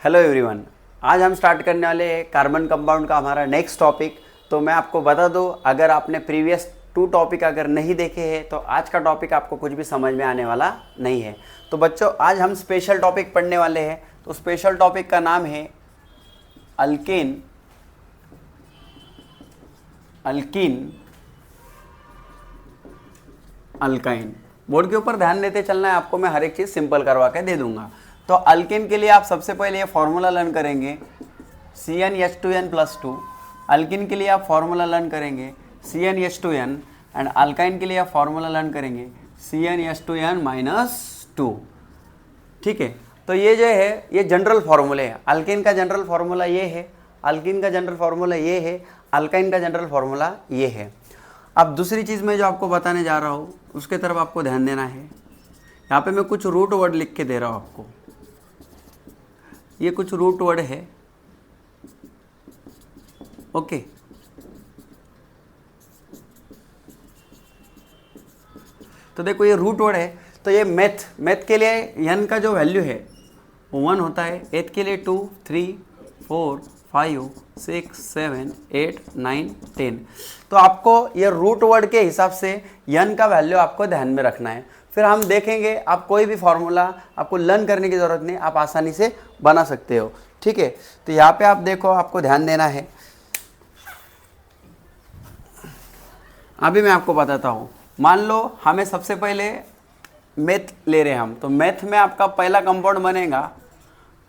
Hello everyone, आज हम start करने वाले हैं कार्बन कंपाउंड का हमारा नेक्स्ट टॉपिक। तो मैं आपको बता दूं, अगर आपने प्रीवियस 2 टॉपिक अगर नहीं देखे हैं तो आज का टॉपिक आपको कुछ भी समझ में आने वाला नहीं है। तो बच्चों, आज हम स्पेशल टॉपिक पढ़ने वाले हैं। तो स्पेशल टॉपिक का नाम है अल्केन, अल्कीन, अल्काइन। बोर्ड के ऊपर ध्यान देते चलना है आपको, मैं हर एक चीज़ सिंपल करवा के दे दूंगा। तो अल्केन के लिए आप सबसे पहले ये फॉर्मूला लर्न करेंगे CnH2n+2। अल्किन के लिए आप फॉर्मूला लर्न करेंगे CnH2n एंड अल्काइन के लिए आप फॉर्मूला लर्न करेंगे CnH2n-2। ठीक है, तो ये जो है ये जनरल फार्मूले हैं। अल्केन का जनरल फार्मूला ये है, अल्किन का जनरल फार्मूला ये है, अल्काइन का जनरल फार्मूला ये है। अब दूसरी चीज़ मैं जो आपको बताने जा रहा हूँ उसके तरफ आपको ध्यान देना है। यहाँ पे मैं कुछ रूट वर्ड लिख के दे रहा हूँ आपको, ये कुछ रूट वर्ड है। ओके, तो देखो ये रूट वर्ड है। तो ये मैथ के लिए n का जो वैल्यू है वो 1 होता है, एथ के लिए 2, 3, 4, 5, 6, 7, 8, 9, 10। तो आपको ये रूट वर्ड के हिसाब से n का वैल्यू आपको ध्यान में रखना है। फिर हम देखेंगे, आप कोई भी फॉर्मूला आपको लर्न करने की ज़रूरत नहीं, आप आसानी से बना सकते हो। ठीक है, तो यहाँ पे आप देखो, आपको ध्यान देना है। अभी मैं आपको बताता हूँ। मान लो हमें सबसे पहले मैथ ले रहे हैं हम, तो मैथ में आपका पहला कंपाउंड बनेगा,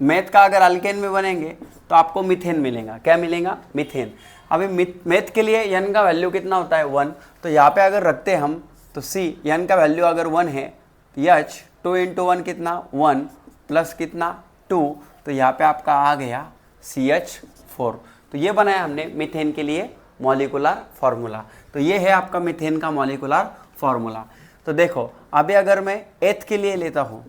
मैथ का अगर अल्केन में बनेंगे तो आपको मीथेन मिलेगा। क्या मिलेगा? मीथेन। अभी मैथ के लिए n का वैल्यू कितना होता है? 1। तो यहाँ पे अगर रखते हम तो C, n का वैल्यू अगर 1 है, H 2 × 1 कितना? 1 प्लस कितना? 2। तो यहाँ पे आपका आ गया CH4। तो ये बनाया हमने मीथेन के लिए मॉलिक्यूलर फार्मूला। तो ये है आपका मीथेन का मॉलिक्यूलर फार्मूला। तो देखो, अभी अगर मैं एथ के लिए लेता हूँ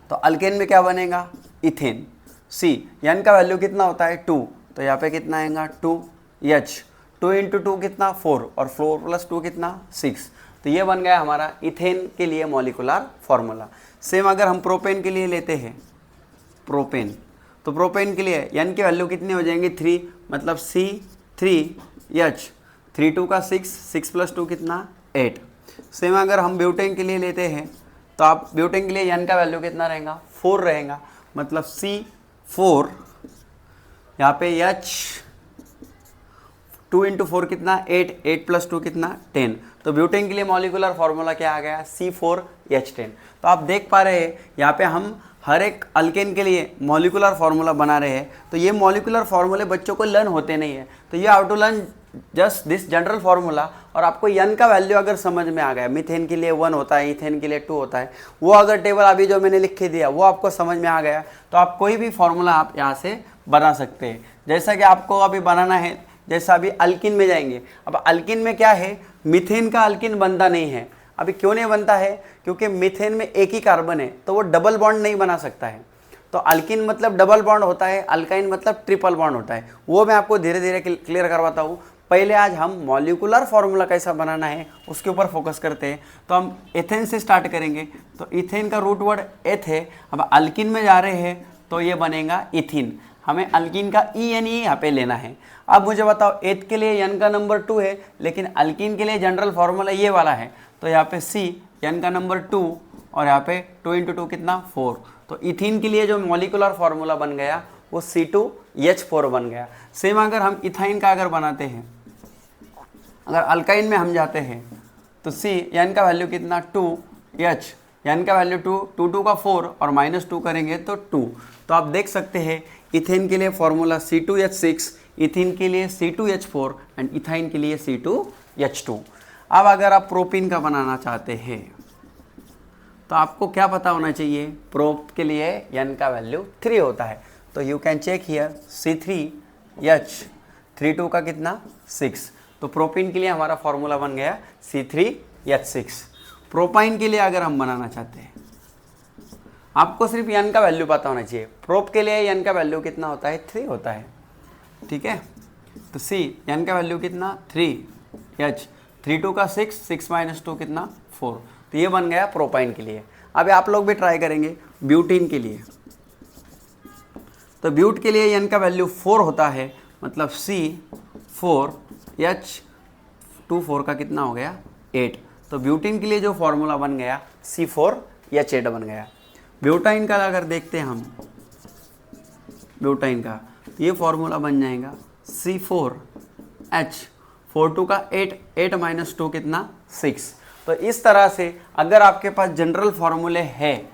तो अल्केन में क्या बनेगा? इथेन। C, n का वैल्यू कितना होता है? 2। तो यहाँ पे कितना आएगा? 2। H 2 × 2 कितना? 4, और 4 + 2 कितना? 6। तो ये बन गया हमारा इथेन के लिए मॉलिक्यूलर फार्मूला। सेम अगर हम प्रोपेन के लिए लेते हैं, प्रोपेन, तो प्रोपेन के लिए n की वैल्यू कितनी हो जाएंगी? 3, मतलब C3H 3 2 का 6, 6 + 2 कितना? 8। सेम अगर हम ब्यूटेन के लिए लेते हैं तो आप ब्यूटेन के लिए n का वैल्यू कितना रहेगा? 4 रहेगा, मतलब C4, यहाँ पे H 2 × 4 कितना? 8, 8 + 2 कितना? 10। तो ब्यूटेन के लिए मॉलिक्यूलर फार्मूला क्या आ गया? C4H10। तो आप देख पा रहे हैं यहाँ पे हम हर एक अल्केन के लिए मॉलिक्यूलर फार्मूला बना रहे हैं। तो ये मॉलिक्यूलर फार्मूले बच्चों को लर्न होते नहीं है, तो ये how to learn just this general formula. और आपको n का वैल्यू अगर समझ में आ गया, मीथेन के लिए 1 होता है, इथेन के लिए 2 होता है, वो अगर टेबल अभी जो मैंने लिख के दिया वो आपको समझ में आ गया, तो आप कोई भी फार्मूला आप यहाँ से बना सकते हैं। जैसा कि आपको अभी बनाना है, जैसा अभी अल्किन में जाएंगे। अब अल्किन में क्या है, मीथेन का अल्किन बनता नहीं है। अभी क्यों नहीं बनता है? क्योंकि मीथेन में एक ही कार्बन है, तो वो डबल बॉन्ड नहीं बना सकता है। तो अल्किन मतलब डबल बॉन्ड होता है, अल्काइन मतलब ट्रिपल बॉन्ड होता है। वो मैं आपको धीरे धीरे क्लियर करवाता हूँ। पहले आज हम मॉलिक्यूलर फार्मूला कैसा बनाना है उसके ऊपर फोकस करते हैं। तो हम एथेन से स्टार्ट करेंगे। तो इथेन का रूट वर्ड एथ है। अब अल्किन में जा रहे हैं तो ये बनेगा इथिन। हमें अल्किन का EN यहाँ पे लेना है। अब मुझे बताओ, एथ के लिए n का नंबर 2 है, लेकिन अल्किन के लिए जनरल फार्मूला ये वाला है। तो यहाँ पे C, n का नंबर 2, और यहाँ पे 2 × 2 कितना? 4। तो इथिन के लिए जो मॉलिक्यूलर फार्मूला बन गया वो C2H4 बन गया। सेम अगर हम इथाइन का अगर बनाते हैं, अगर अल्काइन में हम जाते हैं तो C, n का वैल्यू कितना? 2, H n का वैल्यू 2, 2 2 का 4, और -2 करेंगे तो 2। तो आप देख सकते हैं इथेन के लिए फॉर्मूला C2H6, इथिन के लिए C2H4 एंड इथाइन के लिए C2H2। अब अगर आप प्रोपीन का बनाना चाहते हैं तो आपको क्या पता होना चाहिए? प्रोप के लिए n का वैल्यू 3 होता है। तो you can check here C3H 3 2 का कितना? 6। तो प्रोपीन के लिए हमारा फॉर्मूला बन गया C3H6। प्रोपाइन के लिए अगर हम बनाना चाहते हैं, आपको सिर्फ n का वैल्यू पता होना चाहिए। प्रोप के लिए n का वैल्यू कितना होता है? 3 होता है। ठीक है, तो C, n का वैल्यू कितना? 3, H 3 2 का 6, 6 - 2 कितना? 4। तो ये बन गया प्रोपाइन के लिए। अब आप लोग भी ट्राई करेंगे ब्यूटीन के लिए। तो ब्यूट के लिए n का वैल्यू 4 होता है, मतलब C4H24 का कितना हो गया 8। तो ब्यूटीन के लिए जो फॉर्मूला बन गया C4H8 बन गया। ब्यूटाइन का अगर देखते हैं हम, ब्यूटाइन का ये फॉर्मूला बन जाएगा C4H42 का 8 माइनस 2 कितना 6। तो इस तरह से अगर आपके पास जनरल फॉर्मूले है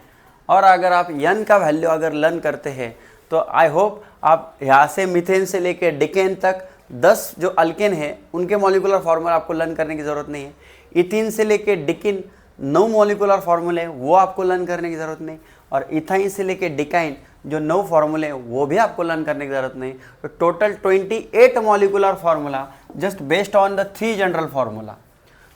और अगर आप n का वैल्यू अगर लर्न करते हैं तो आई होप आप यहाँ से मीथेन से लेके डिकेन तक 10 जो अल्केन है उनके मॉलिकुलर फार्मूला आपको लर्न करने की ज़रूरत नहीं है। इथीन से लेके डिकिन 9 मॉलिकुलर फार्मूले वो आपको लर्न करने की ज़रूरत नहीं, और इथाइन से लेके डिकाइन जो 9 फार्मूले हैं वो भी आपको लर्न करने की ज़रूरत नहीं। तो total 28 molecular formula just based on the 3 general formula.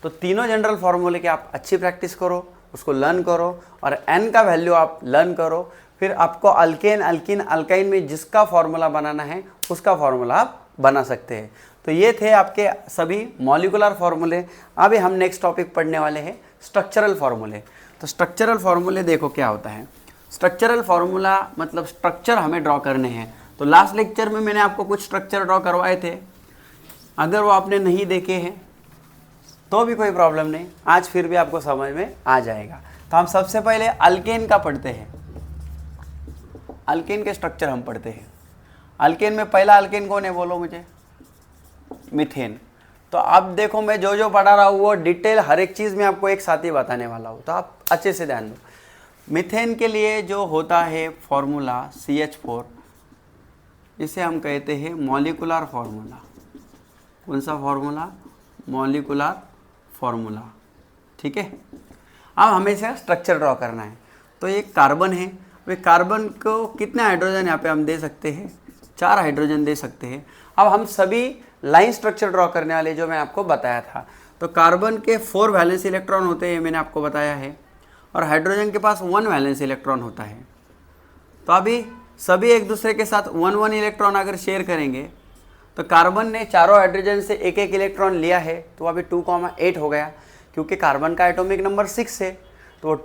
तो तीनों जनरल फार्मूले की आप अच्छी प्रैक्टिस करो, उसको लर्न करो और n का वैल्यू आप लर्न करो, फिर आपको अल्केन अल्किन अल्काइन में जिसका फार्मूला बनाना है उसका फार्मूला आप बना सकते हैं। तो ये थे आपके सभी मॉलिकुलर फार्मूले। अभी हम नेक्स्ट टॉपिक पढ़ने वाले हैं स्ट्रक्चरल फार्मूले। तो स्ट्रक्चरल फार्मूले देखो क्या होता है। स्ट्रक्चरल फार्मूला मतलब स्ट्रक्चर हमें ड्रॉ करने हैं। तो लास्ट लेक्चर में मैंने आपको कुछ स्ट्रक्चर ड्रॉ करवाए थे, अगर वो आपने नहीं देखे हैं तो भी कोई प्रॉब्लम नहीं, आज फिर भी आपको समझ में आ जाएगा। तो हम सबसे पहले अल्केन का पढ़ते हैं। अल्केन के स्ट्रक्चर हम पढ़ते हैं। अल्केन में पहला अल्केन कौन है बोलो मुझे? मीथेन। तो अब देखो मैं जो जो पढ़ा रहा हूँ वो डिटेल हर एक चीज़ में आपको एक साथ ही बताने वाला हूँ, तो आप अच्छे से ध्यान दो। मीथेन के लिए जो होता है फॉर्मूला CH4, इसे हम कहते हैं मॉलिकुलर फार्मूला। कौन सा फार्मूला? Molecular formula. ठीक है। अब हमें इसका स्ट्रक्चर ड्रॉ करना है। तो ये कार्बन है, वे कार्बन को कितने हाइड्रोजन यहाँ पे हम दे सकते हैं? 4 हाइड्रोजन दे सकते हैं। अब हम सभी लाइन स्ट्रक्चर ड्रॉ करने वाले जो मैं आपको बताया था। तो कार्बन के 4 वैलेंस इलेक्ट्रॉन होते हैं, मैंने आपको बताया है, और हाइड्रोजन के पास 1 वैलेंस इलेक्ट्रॉन होता है। तो अभी सभी एक दूसरे के साथ 1 इलेक्ट्रॉन अगर शेयर करेंगे तो कार्बन ने चारों हाइड्रोजन से एक इलेक्ट्रॉन लिया है, तो अभी 2,8 हो गया, क्योंकि कार्बन का एटॉमिक नंबर 6 है, तो वो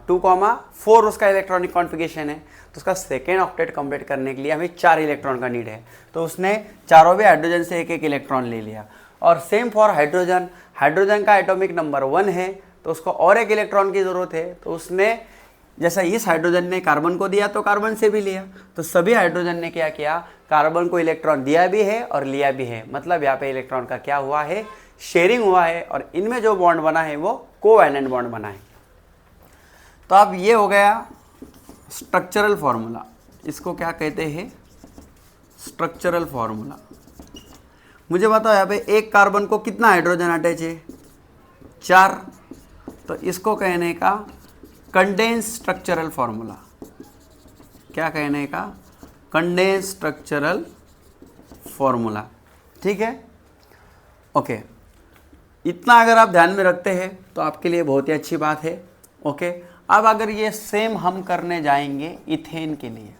2,4 उसका इलेक्ट्रॉनिक कॉन्फ़िगरेशन है। तो उसका सेकेंड ऑक्टेट कंप्लीट करने के लिए हमें 4 इलेक्ट्रॉन का नीड है। तो उसने चारों भी हाइड्रोजन से एक इलेक्ट्रॉन ले लिया। और सेम फॉर हाइड्रोजन, हाइड्रोजन का एटॉमिक नंबर 1 है, तो उसको और एक इलेक्ट्रॉन की ज़रूरत है। तो उसने जैसा इस हाइड्रोजन ने कार्बन को दिया तो कार्बन से भी लिया। तो सभी हाइड्रोजन ने क्या किया? कार्बन को इलेक्ट्रॉन दिया भी है और लिया भी है, मतलब यहाँ पे इलेक्ट्रॉन का क्या हुआ है? शेयरिंग हुआ है, और इनमें जो बॉन्ड बना है वो कोवैलेंट बॉन्ड बना है। तो अब ये हो गया स्ट्रक्चरल फार्मूला। इसको क्या कहते हैं? Structural formula. मुझे बताओ यहाँ पे एक कार्बन को कितना हाइड्रोजन अटैच है? 4। तो इसको कहने का कंडेंस स्ट्रक्चरल फार्मूला। क्या कहने का? Condense structural formula. ठीक है, ओके। इतना अगर आप ध्यान में रखते हैं तो आपके लिए बहुत ही अच्छी बात है। ओके, अब अगर ये सेम हम करने जाएंगे इथेन के लिए,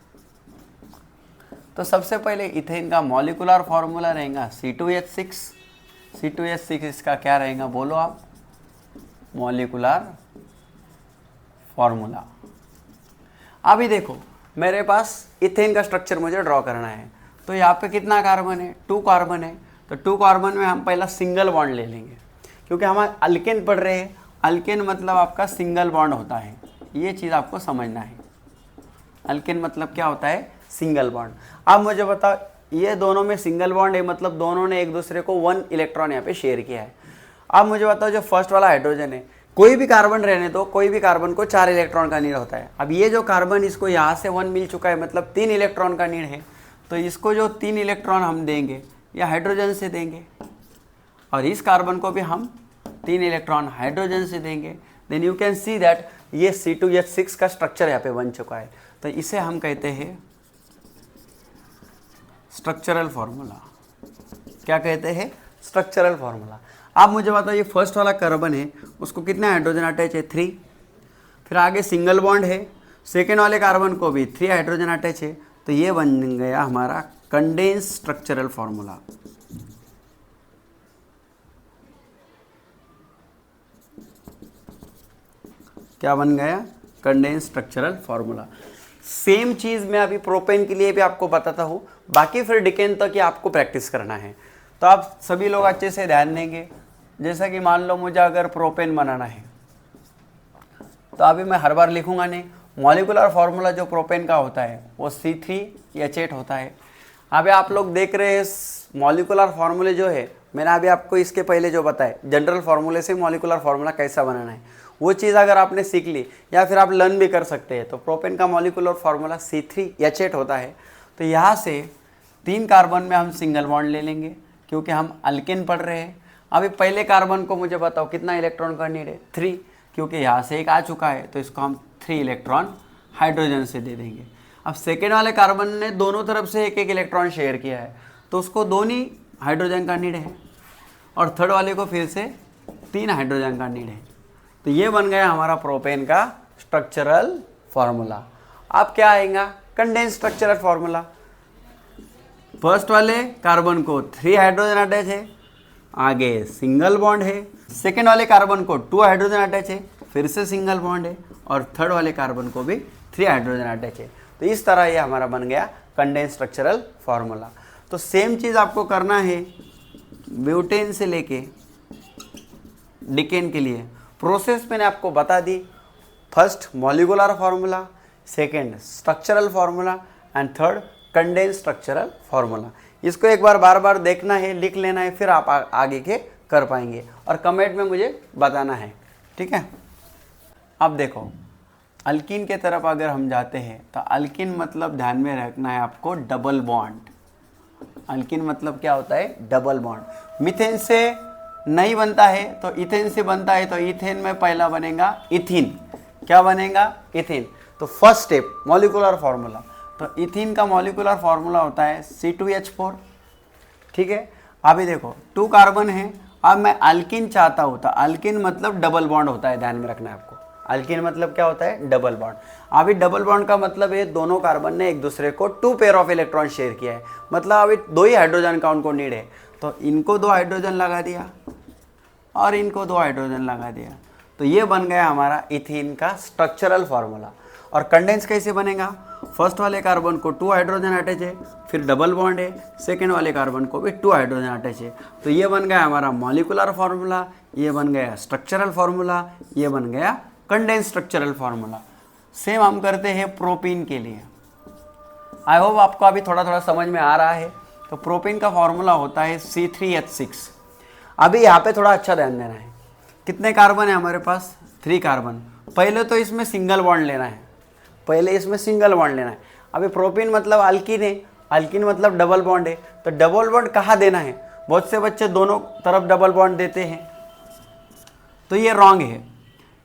तो सबसे पहले इथेन का मॉलिकुलर फार्मूला रहेगा C2H6। C2H6 इसका क्या रहेगा बोलो आप? Molecular formula. अभी देखो मेरे पास इथेन का स्ट्रक्चर मुझे ड्रॉ करना है। तो यहाँ पे कितना कार्बन है? 2 कार्बन है। तो 2 कार्बन में हम पहला सिंगल बॉन्ड ले लेंगे, क्योंकि हम अल्केन पढ़ रहे हैं। अल्केन मतलब आपका सिंगल बॉन्ड होता है, ये चीज़ आपको समझना है। अल्केन मतलब क्या होता है? Single bond. अब मुझे बताओ, ये दोनों में सिंगल बॉन्ड है, मतलब दोनों ने एक दूसरे को 1 इलेक्ट्रॉन यहाँ पे शेयर किया है। अब मुझे बताओ, जो फर्स्ट वाला हाइड्रोजन है, कोई भी कार्बन रहने दो, कोई भी कार्बन को 4 इलेक्ट्रॉन का नीड होता है। अब ये जो कार्बन, इसको यहाँ से 1 मिल चुका है, मतलब 3 इलेक्ट्रॉन का नीड है। तो इसको जो 3 इलेक्ट्रॉन हम देंगे या हाइड्रोजन से देंगे, और इस कार्बन को भी हम 3 इलेक्ट्रॉन हाइड्रोजन से देंगे। Then you can see that ये C2H6 का स्ट्रक्चर यहाँ पे बन चुका है। तो इसे हम कहते हैं स्ट्रक्चरल फार्मूला। क्या कहते हैं? Structural formula. आप मुझे बताओ, ये फर्स्ट वाला कार्बन है, उसको कितने हाइड्रोजन अटैच है? 3। फिर आगे सिंगल बॉन्ड है, सेकेंड वाले कार्बन को भी 3 हाइड्रोजन अटैच है। तो ये बन गया हमारा कंडेंस स्ट्रक्चरल फार्मूला। क्या बन गया? Condense structural formula. सेम चीज़ मैं अभी प्रोपेन के लिए भी आपको बताता हूँ, बाकी फिर डिकेन तक ही आपको प्रैक्टिस करना है। तो आप सभी लोग अच्छे से ध्यान देंगे। जैसा कि मान लो मुझे अगर प्रोपेन बनाना है, तो अभी मैं हर बार लिखूंगा नहीं। मॉलिकुलर फार्मूला जो प्रोपेन का होता है वो C3H8 होता है। अभी आप लोग देख रहे हैं मॉलिकुलर फार्मूले जो है, मैंने अभी आपको इसके पहले जो बताया जनरल फार्मूले से मॉलिकुलर फार्मूला कैसा बनाना है, वो चीज़ अगर आपने सीख ली या फिर आप लर्न भी कर सकते हैं। तो प्रोपेन का मॉलिकुलर फार्मूला C3H8 होता है। तो यहाँ से 3 कार्बन में हम सिंगल बॉन्ड ले लेंगे, क्योंकि हम अल्केन पढ़ रहे हैं। अभी पहले कार्बन को मुझे बताओ कितना इलेक्ट्रॉन का नीड है, 3, क्योंकि यहाँ से एक आ चुका है, तो इसको हम 3 इलेक्ट्रॉन हाइड्रोजन से दे देंगे। अब सेकेंड वाले कार्बन ने दोनों तरफ से एक एक इलेक्ट्रॉन शेयर किया है, तो उसको 2 ही हाइड्रोजन का नीड है, और थर्ड वाले को फिर से 3 हाइड्रोजन का नीड है। तो ये बन गया हमारा प्रोपेन का स्ट्रक्चरल फार्मूला। अब क्या आएगा, कंडेंस स्ट्रक्चरल फार्मूला। फर्स्ट वाले कार्बन को 3 हाइड्रोजन अटैच है, आगे सिंगल बॉन्ड है। सेकेंड वाले कार्बन को 2 हाइड्रोजन अटैच है, फिर से सिंगल बॉन्ड है, और थर्ड वाले कार्बन को भी 3 हाइड्रोजन अटैच है। तो इस तरह ये हमारा बन गया कंडेंस स्ट्रक्चरल फार्मूला। तो सेम चीज़ आपको करना है ब्यूटेन से लेके डिकेन के लिए। प्रोसेस मैंने आपको बता दी, first molecular formula, second structural formula, and third condense structural formula. इसको एक बार बार बार देखना है, लिख लेना है, फिर आप आगे के कर पाएंगे, और कमेंट में मुझे बताना है, ठीक है। अब देखो, अल्कीन के तरफ अगर हम जाते हैं, तो अल्कीन मतलब ध्यान में रखना है आपको डबल बॉन्ड। अल्कीन मतलब क्या होता है, डबल बॉन्ड। मीथेन से नहीं बनता है तो इथेन से बनता है, तो इथेन में पहला बनेगा इथीन। क्या बनेगा, इथीन। तो फर्स्ट स्टेप मॉलिकुलर फार्मूला, तो इथीन का मॉलिकुलर फार्मूला होता है C2H4, ठीक है। अभी देखो 2 कार्बन है, अब मैं अल्कीन चाहता हूँ, तो अल्कीन मतलब डबल बॉन्ड होता है, ध्यान में रखना है आपको। अल्कीन मतलब क्या होता है, डबल बॉन्ड। अभी डबल बॉन्ड का मतलब है दोनों कार्बन ने एक दूसरे को 2 पेयर ऑफ इलेक्ट्रॉन शेयर किया है, मतलब अभी 2 ही हाइड्रोजन का उनको नीड है। तो इनको 2 हाइड्रोजन लगा दिया और इनको 2 हाइड्रोजन लगा दिया, तो ये बन गया हमारा इथीन का स्ट्रक्चरल फार्मूला। और कंडेंस कैसे बनेगा, फर्स्ट वाले कार्बन को 2 हाइड्रोजन अटैच है, फिर डबल बॉन्ड है, सेकेंड वाले कार्बन को भी 2 हाइड्रोजन अटैच है। तो ये बन गया हमारा मॉलिकुलर फार्मूला, ये बन गया स्ट्रक्चरल फार्मूला, ये बन गया कंडेंस स्ट्रक्चरल फार्मूला। सेम हम करते हैं प्रोपीन के लिए। आई होप आपको अभी थोड़ा थोड़ा समझ में आ रहा है। तो प्रोपीन का फार्मूला होता है C3H6। अभी यहाँ पे थोड़ा अच्छा ध्यान देना है, कितने कार्बन है हमारे पास, 3 कार्बन। पहले तो इसमें सिंगल बॉन्ड लेना है, पहले इसमें सिंगल बॉन्ड लेना है। अभी प्रोपीन मतलब अल्कीन है, अल्कीन मतलब डबल बॉन्ड है, तो डबल बॉन्ड कहाँ देना है, बहुत से बच्चे दोनों तरफ डबल बॉन्ड देते हैं, तो ये रॉन्ग है।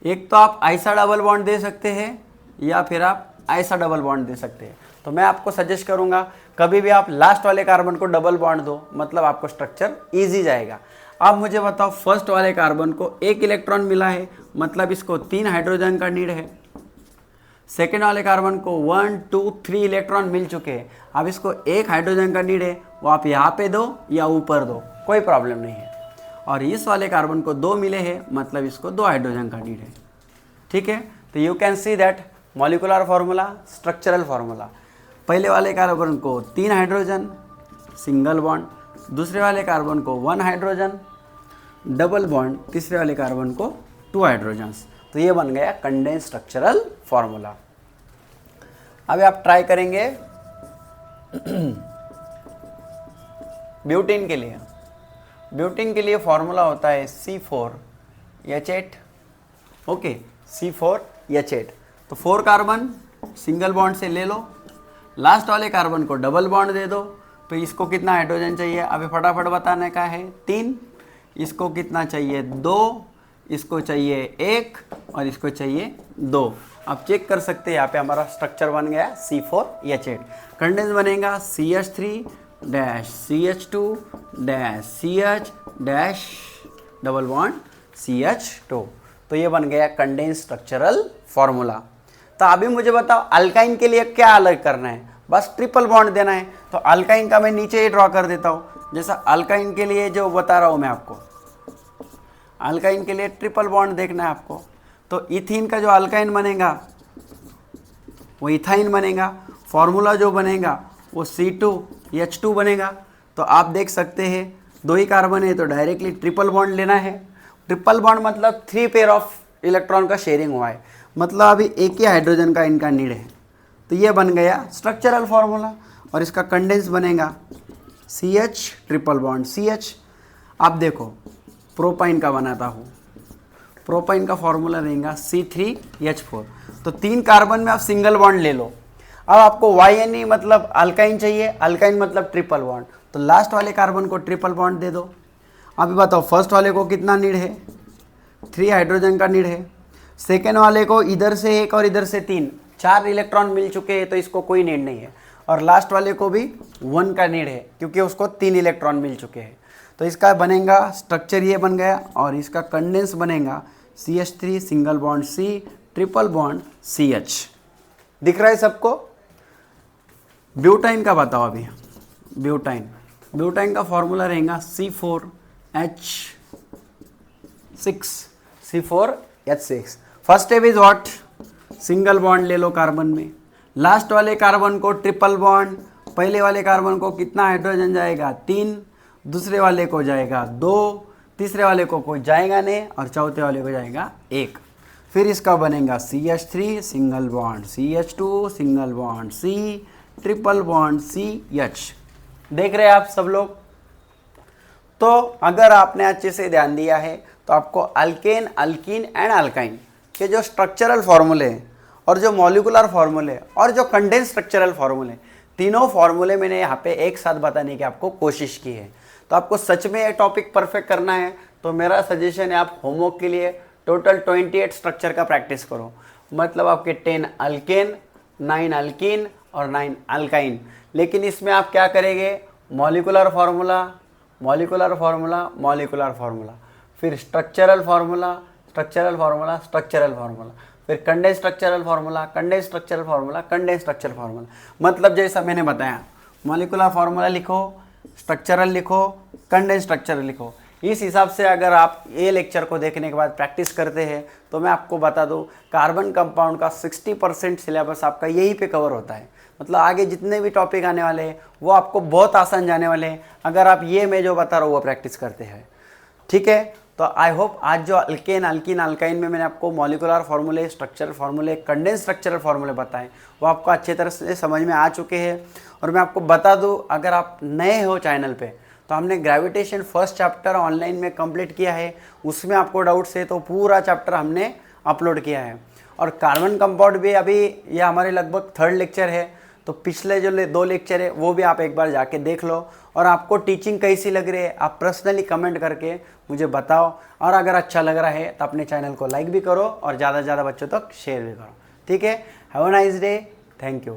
एक तो आप ऐसा डबल बॉन्ड दे सकते हैं, या फिर आप ऐसा डबल बॉन्ड दे सकते हैं। तो मैं आपको सजेस्ट करूँगा कभी भी आप लास्ट वाले कार्बन को डबल बॉन्ड दो, मतलब आपको स्ट्रक्चर ईजी जाएगा। अब मुझे बताओ, फर्स्ट वाले कार्बन को 1 इलेक्ट्रॉन मिला है, मतलब इसको 3 हाइड्रोजन का नीड है। सेकेंड वाले कार्बन को 1 2 3 इलेक्ट्रॉन मिल चुके हैं, अब इसको 1 हाइड्रोजन का नीड है, वो आप यहाँ पे दो या ऊपर दो, कोई प्रॉब्लम नहीं है। और इस वाले कार्बन को 2 मिले हैं, मतलब इसको 2 हाइड्रोजन का नीड है, ठीक है। तो you can see that molecular formula, structural formula. पहले वाले कार्बन को 3 हाइड्रोजन सिंगल बॉन्ड, दूसरे वाले कार्बन को 1 हाइड्रोजन डबल बॉन्ड, तीसरे वाले कार्बन को 2 हाइड्रोजन्स। तो ये बन गया कंडेंस स्ट्रक्चरल फार्मूला। अभी आप ट्राई करेंगे ब्यूटेन के लिए। ब्यूटेन के लिए फार्मूला होता है C4H8, ओके, C4H8। तो 4 कार्बन सिंगल बॉन्ड से ले लो, लास्ट वाले कार्बन को डबल बॉन्ड दे दो, तो इसको कितना हाइड्रोजन चाहिए, अभी फटाफट बताने का है, 3। इसको कितना चाहिए, 2। इसको चाहिए 1, और इसको चाहिए 2। आप चेक कर सकते हैं, यहाँ पे हमारा स्ट्रक्चर बन गया C4H8। कंडेंस बनेगा CH3 CH2 CH double bond CH2। तो ये बन गया कंडेंस स्ट्रक्चरल फार्मूला। तो अभी मुझे बताओ अल्काइन के लिए क्या अलग करना है, बस ट्रिपल बॉन्ड देना है। तो अल्काइन का मैं नीचे ही ड्रॉ कर देता हूँ, जैसा अल्काइन के लिए जो बता रहा हूँ मैं आपको, अल्काइन के लिए ट्रिपल बॉन्ड देखना है आपको। तो इथीन का जो अल्काइन बनेगा, वो इथाइन बनेगा। फॉर्मूला जो बनेगा वो C2H2 बनेगा। तो आप देख सकते हैं 2 ही कार्बन है तो डायरेक्टली ट्रिपल बॉन्ड लेना है। ट्रिपल बॉन्ड मतलब 3 पेयर ऑफ इलेक्ट्रॉन का शेयरिंग हुआ है, मतलब अभी एक ही हाइड्रोजन का इनका नीड है। तो ये बन गया स्ट्रक्चरल फार्मूला और इसका कंडेंस बनेगा CH ट्रिपल बॉन्ड CH। आप देखो प्रोपाइन का बनाता हूँ, प्रोपाइन का फॉर्मूला रहेगा C3H4। तो 3 कार्बन में आप सिंगल बॉन्ड ले लो। अब आपको YNE मतलब अल्काइन चाहिए, अल्काइन मतलब ट्रिपल बॉन्ड, तो लास्ट वाले कार्बन को ट्रिपल बॉन्ड दे दो। अभी बताओ फर्स्ट वाले को कितना नीड है, 3 हाइड्रोजन का नीड है। सेकेंड वाले को इधर से 1 और इधर से 3, 4 इलेक्ट्रॉन मिल चुके हैं तो इसको कोई नीड नहीं है। और लास्ट वाले को भी 1 का नीड है क्योंकि उसको 3 इलेक्ट्रॉन मिल चुके हैं। तो इसका बनेगा स्ट्रक्चर ये बन गया और इसका कंडेंस बनेगा CH3 single bond C triple bond CH। दिख रहा है सबको? ब्यूटाइन का बताओ अभी। ब्यूटाइन का फॉर्मूला रहेगा C4H6। First step is what, single bond ले लो कार्बन में। लास्ट वाले कार्बन को ट्रिपल बॉन्ड, पहले वाले कार्बन को कितना हाइड्रोजन जाएगा 3, दूसरे वाले को जाएगा 2, तीसरे वाले को कोई जाएगा नहीं और चौथे वाले को जाएगा 1। फिर इसका बनेगा CH3 single bond CH2 single bond C triple bond CH। देख रहे हैं आप सब लोग? तो अगर आपने अच्छे से ध्यान दिया है तो आपको अल्केन, अल्कीन एंड अल्काइन के जो स्ट्रक्चरल फॉर्मूले हैं और जो मॉलिकुलर फॉर्मूले और जो कंडेंस स्ट्रक्चरल फॉर्मूले, तीनों फॉर्मूले मैंने यहाँ पे एक साथ बताने की आपको कोशिश की है। तो आपको सच में ये टॉपिक परफेक्ट करना है तो मेरा सजेशन है आप होमवर्क के लिए टोटल 28 स्ट्रक्चर का प्रैक्टिस करो। मतलब आपके 10 अल्केन, 9 अल्कीन और 9 अल्काइन। लेकिन इसमें आप क्या करेंगे, molecular formula, molecular formula, molecular formula, फिर structural formula, structural formula, structural formula, फिर condense structural formula, condense structural formula, condense structural formula. मतलब जैसा मैंने बताया, मॉलिकुलर फार्मूला लिखो, स्ट्रक्चरल लिखो, कंडेंस स्ट्रक्चरल लिखो। इस हिसाब से अगर आप ये लेक्चर को देखने के बाद प्रैक्टिस करते हैं तो मैं आपको बता दूं कार्बन कंपाउंड का 60% सिलेबस आपका यहीं पे कवर होता है। मतलब आगे जितने भी टॉपिक आने वाले हैं वो आपको बहुत आसान जाने वाले हैं अगर आप ये मैं जो बता रहा हूँ वो प्रैक्टिस करते हैं। ठीक है, तो आई होप आज जो अल्केन, अल्कीन, अल्काइन में मैंने आपको मॉलिकुलर फार्मूले, स्ट्रक्चरल फार्मूले, कंडेंस स्ट्रक्चरल फार्मूले बताए वो आपको अच्छे तरह से समझ में आ चुके हैं। और मैं आपको बता दूं अगर आप नए हो चैनल पे तो हमने ग्रेविटेशन फर्स्ट चैप्टर ऑनलाइन में कंप्लीट किया है, उसमें आपको डाउट्स है तो पूरा चैप्टर हमने अपलोड किया है। और कार्बन कंपाउंड भी अभी ये हमारे लगभग 3rd लेक्चर है, तो पिछले जो 2 लेक्चर है वो भी आप एक बार जाके देख लो। और आपको टीचिंग कैसी लग रही है आप पर्सनली कमेंट करके मुझे बताओ। और अगर अच्छा लग रहा है तो अपने चैनल को लाइक भी करो और ज़्यादा से ज़्यादा बच्चों तक शेयर भी करो। ठीक है, have a nice day, thank you.